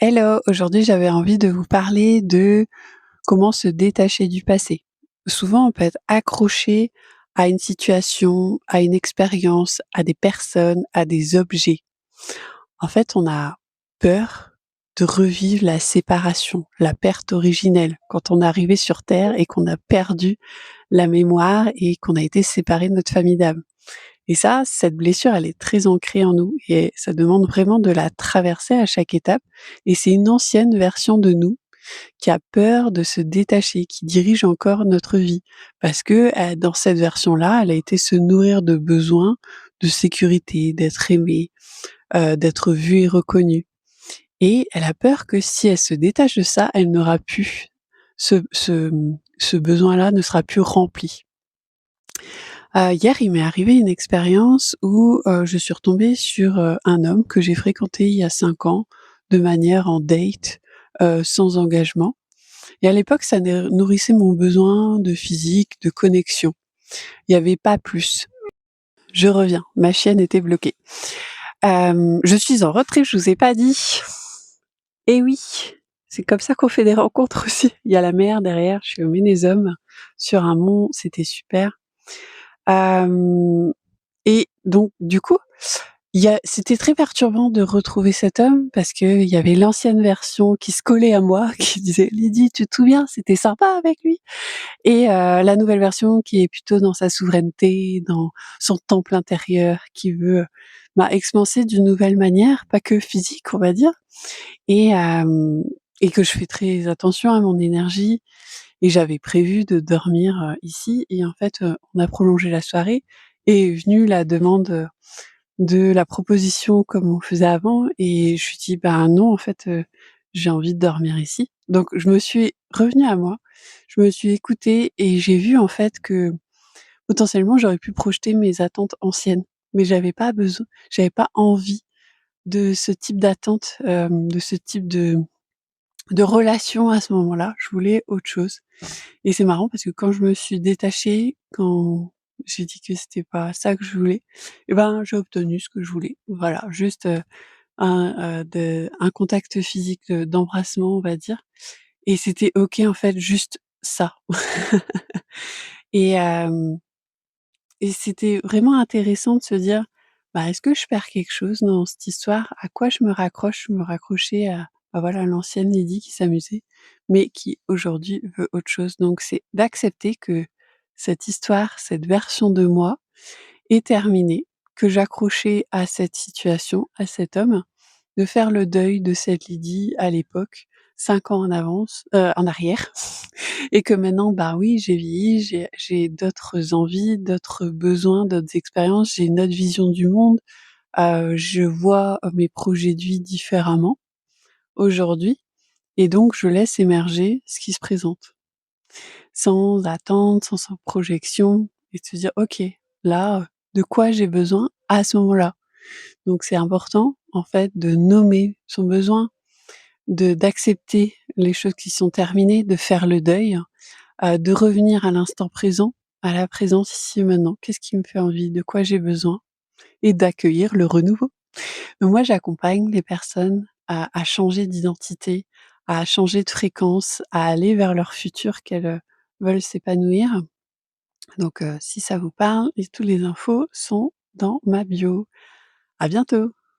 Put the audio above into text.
Hello, aujourd'hui j'avais envie de vous parler de comment se détacher du passé. Souvent on peut être accroché à une situation, à une expérience, à des personnes, à des objets. En fait, on a peur de revivre la séparation, la perte originelle, quand on est arrivé sur terre et qu'on a perdu la mémoire et qu'on a été séparé de notre famille d'âme. Et ça, cette blessure, elle est très ancrée en nous et ça demande vraiment de la traverser à chaque étape. Et c'est une ancienne version de nous qui a peur de se détacher, qui dirige encore notre vie. Parce que dans cette version-là, elle a été se nourrir de besoins de sécurité, d'être aimée, d'être vue et reconnue. Et elle a peur que si elle se détache de ça, elle n'aura plus ce besoin-là ne sera plus rempli. Hier, il m'est arrivé une expérience où, je suis retombée sur, un homme que j'ai fréquenté il y a 5 ans, de manière en date, sans engagement et à l'époque, ça nourrissait mon besoin de physique, de connexion. Il y avait pas plus. Je reviens, ma chienne était bloquée. Je suis en road trip, je vous ai pas dit. Eh oui, c'est comme ça qu'on fait des rencontres aussi. Il y a la mer derrière, je suis au Ménézum, sur un mont, c'était super. Hem Et donc du coup, c'était très perturbant de retrouver cet homme parce qu'il y avait l'ancienne version qui se collait à moi, qui disait: «Lydie, tu te souviens, c'était sympa avec lui?» et la nouvelle version qui est plutôt dans sa souveraineté, dans son temple intérieur, qui veut, expanser d'une nouvelle manière, pas que physique, on va dire et hem et que je fais très attention à mon énergie et j'avais prévu de dormir, ici et en fait, on a prolongé la soirée et est venue la demande, de la proposition comme on faisait avant et je lui dis: «Ben non, en fait, j'ai envie de dormir ici». Donc je me suis revenue à moi, je me suis écoutée et j'ai vu en fait que potentiellement j'aurais pu projeter mes attentes anciennes, mais j'avais pas envie de ce type d'attente, de ce type de relation à ce moment-là. Je voulais autre chose. Et c'est marrant parce que quand je me suis détachée, quand j'ai dit que c'était pas ça que je voulais, et ben, j'ai obtenu ce que je voulais. Voilà, juste, un contact physique, d'embrassement, on va dire et c'était OK, en fait, juste ça. Et hem et c'était vraiment intéressant de se dire: «Bah, est-ce que je perds quelque chose dans cette histoire? À quoi je me raccroche?» Je me raccrochais à, bah, voilà, l'ancienne Lydie qui s'amusait, mais qui aujourd'hui veut autre chose. Donc c'est d'accepter que cette histoire, cette version de moi est terminée, que j'accrochais à cette situation, à cet homme, de faire le deuil de cette Lydie à l'époque, 5 ans en arrière et que maintenant, bah, oui, j'ai vieilli, j'ai d'autres envies, d'autres besoins, d'autres expériences, j'ai une autre vision du monde, je vois, mes projets de vie différemment aujourd'hui et donc je laisse émerger ce qui se présente. Sans attente, sans projection et de se dire: «OK, là, de quoi j'ai besoin à ce moment-là?» Donc c'est important, en fait, de nommer son besoin, d'accepter les choses qui sont terminées, de faire le deuil, de revenir à l'instant présent, à la présence ici et maintenant. Qu'est-ce qui me fait envie? De quoi j'ai besoin? Et d'accueillir le renouveau. Donc moi, j'accompagne les personnes à changer d'identité, à changer de fréquence, à aller vers leur futur qu'elles, veulent s'épanouir. Donc si ça vous parle et toutes les infos sont dans ma bio. À bientôt.